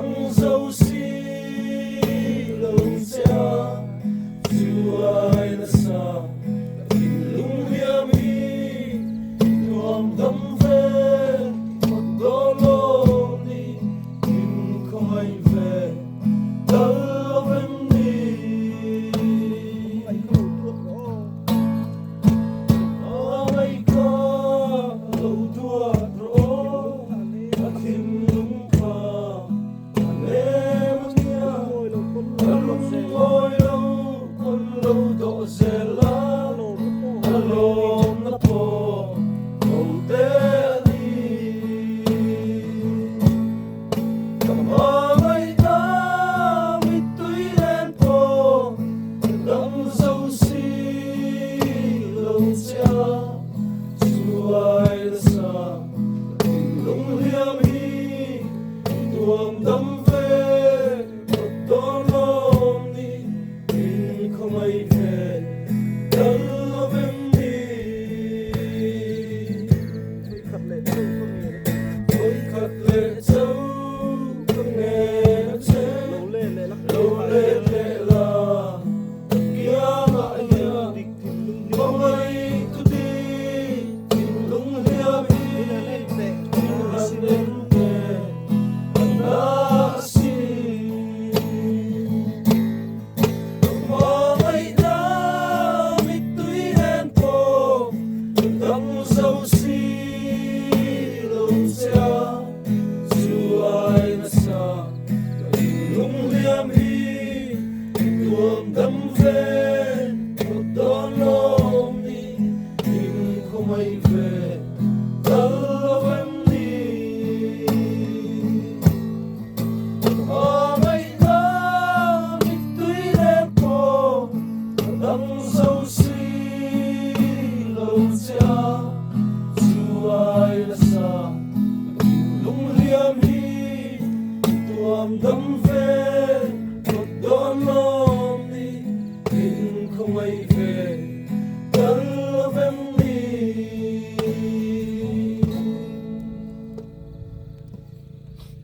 nắng dâu xí lâu xa dù ai là xa tình lung hiểm hi tuam tâm về một đôi lối đi nhưng không ai về đâu em đi ai có lâu tua rồi akhim lung pa em nia lung ngồi lâu con lâu độ dễ la alom na po không te đi cầm ai ta mi tuy lên po đâm dâu xí lâu xa dù ai là xa tình lung hiểm hi tuồng đâm về một đón ôm đi nhưng không ai về đâu em đi ôi khát lệ dấu không nghe nó chế lâu lệ lệ là kia ngại nhờ bóng ấy cứ đi tình lung hiểm hi hãy đến về đã xin mong ấy đã mít túi đen po đắm dâu xí lâu xa dù ai là xa tình lung hiểm hi tuồng đắm về một đón ôm đi nhưng không ai về đâu em đi ai đã mít túi đen po đắm dâu xí lâu xa dù ai là xa tình lung hiểm hi tuam đắm về